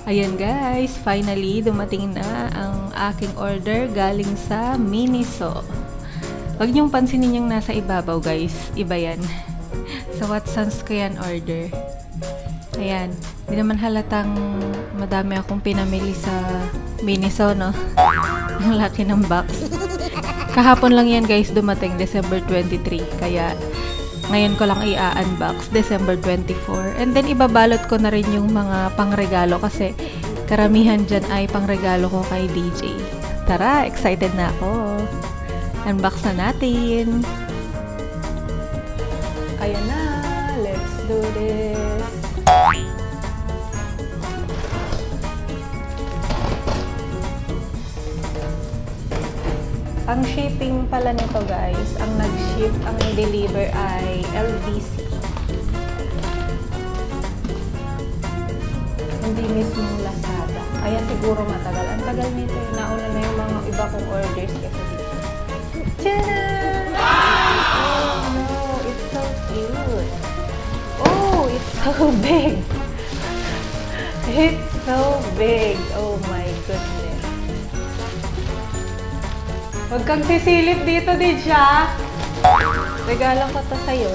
Ayan guys, finally dumating na ang aking order galing sa Miniso. Huwag niyong pansinin yung nasa ibabaw guys, iba yan. Sa Watsons ko yan order. Ayan, hindi naman halatang madami akong pinamili sa Miniso, no? Ang laki ng box. Kahapon lang yan guys dumating, December 23. Kaya ngayon ko lang i-unbox, December 24. And then, ibabalot ko na rin yung mga pangregalo kasi karamihan dyan ay pangregalo ko kay DJ. Tara, excited na ako. Unbox na natin. Ayan na, let's do this. Ang shipping pala nito guys, ang nag-ship, ang deliver ay LVC. Hindi mismong Lazada. Kaya siguro matagal. Ang tagal nito. Nauna na yung mga iba kong orders kasi dito. Jenna! Oh no, it's so cute. Oh, it's so big. It's so big. Oh my goodness. Huwag kang sisilip dito, Didja. Regalo ko to sa'yo.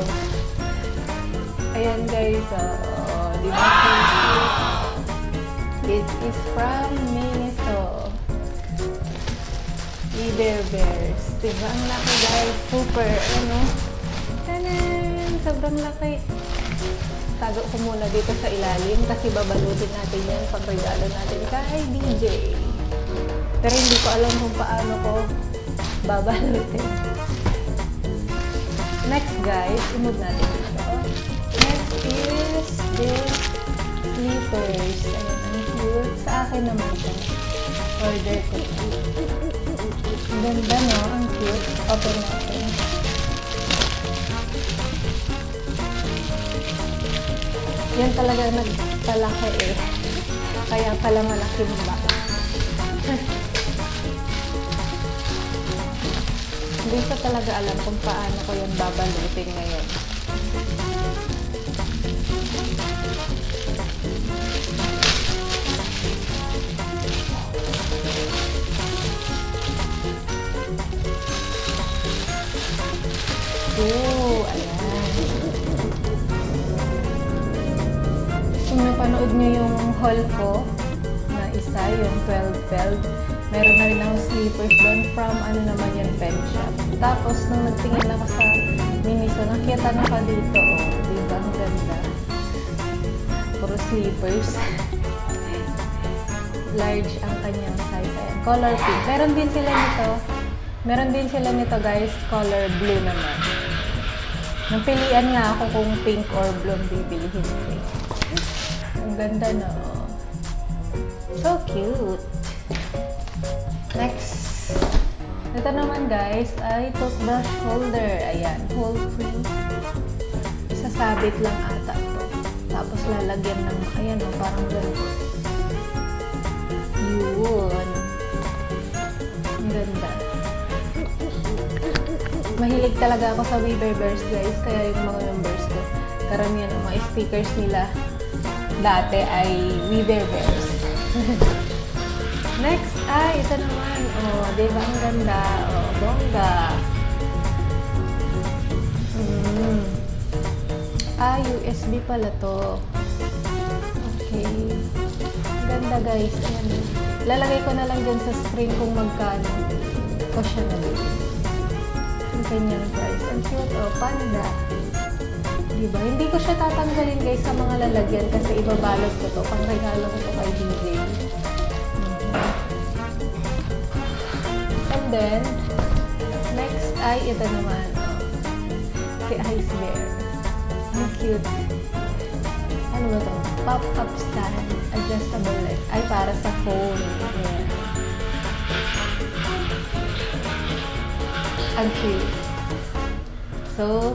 Ayan guys, di ba? This is from Miniso. Either bears. Diba ang laki guys? Super, ano? Tanan! Sobrang laki. Tago ko muna dito sa ilalim kasi babalutin natin yan pag regalo natin kay DJ. Pero hindi ko alam kung paano ko babalutin. Next guys, imove natin ito. Next is this slippers. Ayan, ang cute. Sa akin naman ito. Order ko. Ang ganda no? Ang cute. Open natin. Yan talaga nagpalaki eh. Kaya pala malaki mo ba? Hindi ko talaga alam kung paano ko yung babalutin ngayon. Oh, ayan. Kung napanood nyo yung haul ko na isa, yung 12. Meron na rin akong slippers doon from ano naman yung pen shop. Tapos, nung nagtingin ako sa Miniso, nakita na pa dito, oh. Diba? Ang ganda. Puro slippers. Large ang kanyang size. Ayan. Color pink. Meron din sila nito guys, color blue naman. Napilian nga ako kung pink or blue ang bibilihin ko. Ang ganda na, oh. So cute. Next. Ito naman guys ay toothbrush holder. Ayan, hole free. Isasabit lang ata to. Tapos lalagyan ng, ayan o, parang ganito. Yun. Ang ganda. Mahilig talaga ako sa Weaver Bears guys. Kaya yung mga members ko, karamihan ng mga stickers nila dati ay Weaver Bears. Next ay ito naman. Oh, diba ang ganda? Oh, bongga. USB pala to. Okay. Ganda guys. Ayan. Lalagay ko na lang dyan sa screen kung magkano ko siya nabili. Ang kanyang price. Ang cute. Oh, panda. Diba? Hindi ko siya tatanggalin guys sa mga lalagyan kasi ibabalot ko to. Pang regalo ko to kay DJ. And then, next ay ito naman. Oh, si Ice Bear. Ang cute. Ano ba ito? Pop-up stand. Adjustable light. Ay, para sa phone. Ayan. Ang cute. So,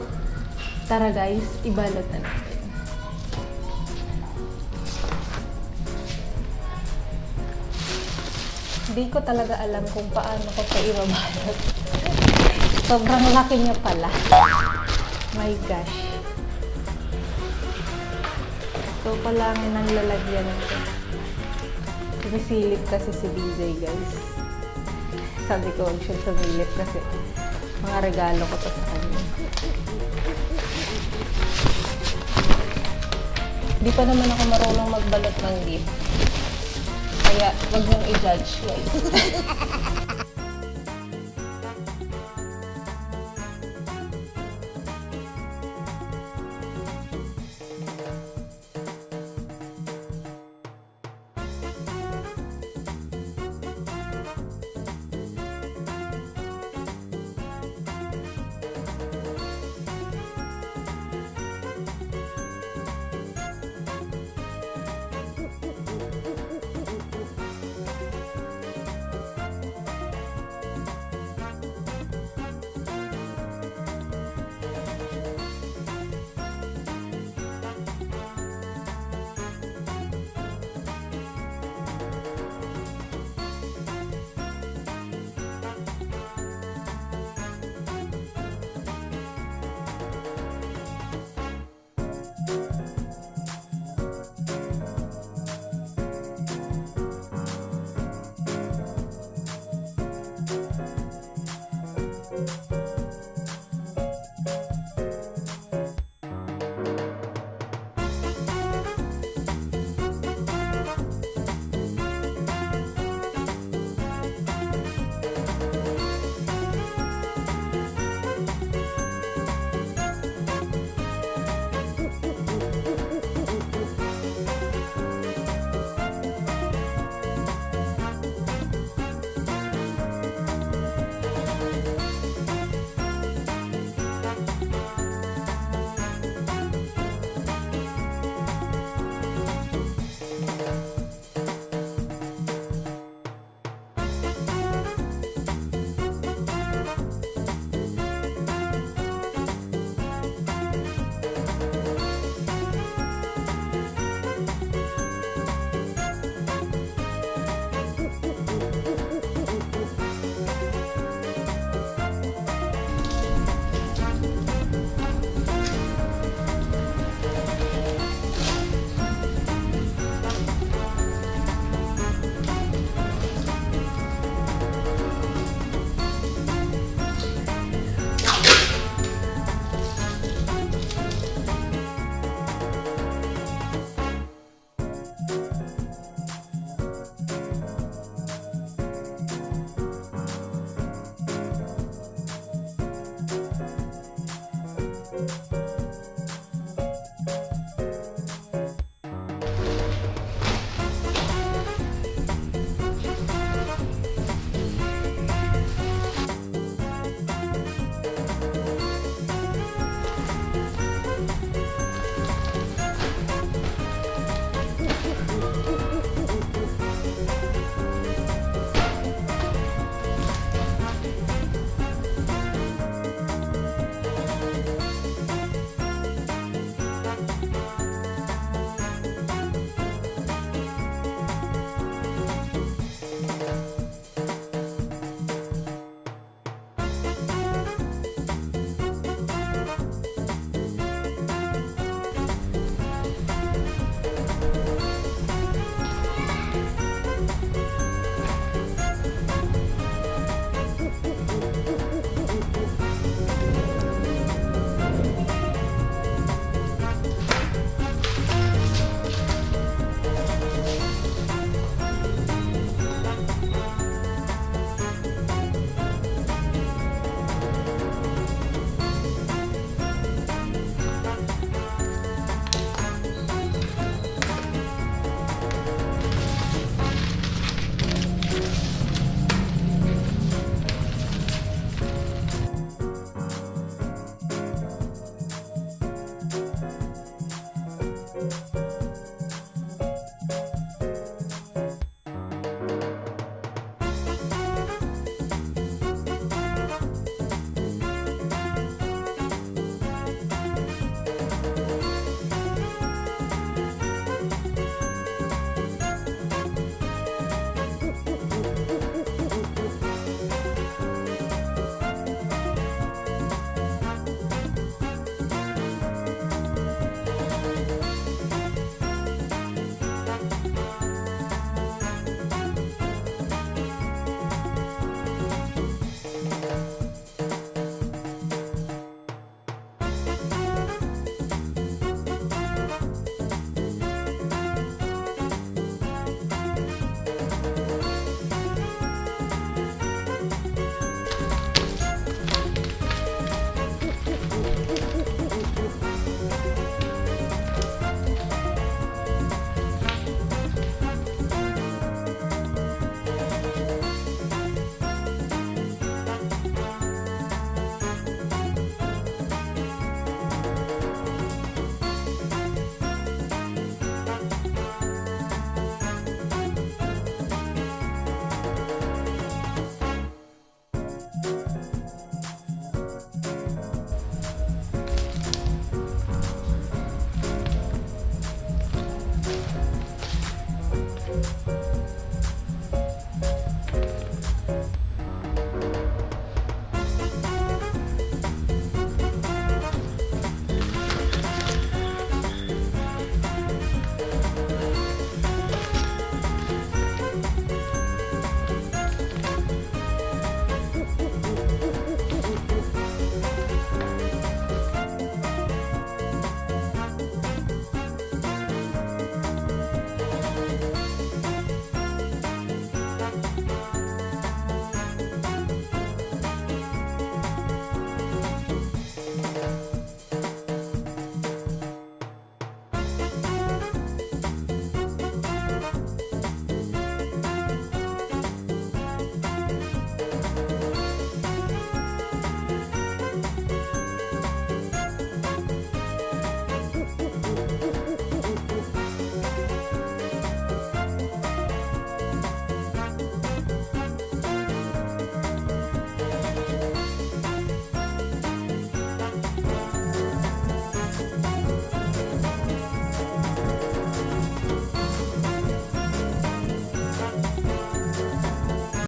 tara guys, ibalot na natin. Hindi ko talaga alam kung paano ko pa ibabalot. Sobrang laki niya pala. My gosh. So, palangin ang lalagyan nito. Sumisilip kasi si BJ, guys. Sabi ko, huwag siya sumilip kasi mga regalo ko to sa kanya. Di pa naman ako marunong magbalot ng gift. Kaya, huwag niyong i-judge, guys.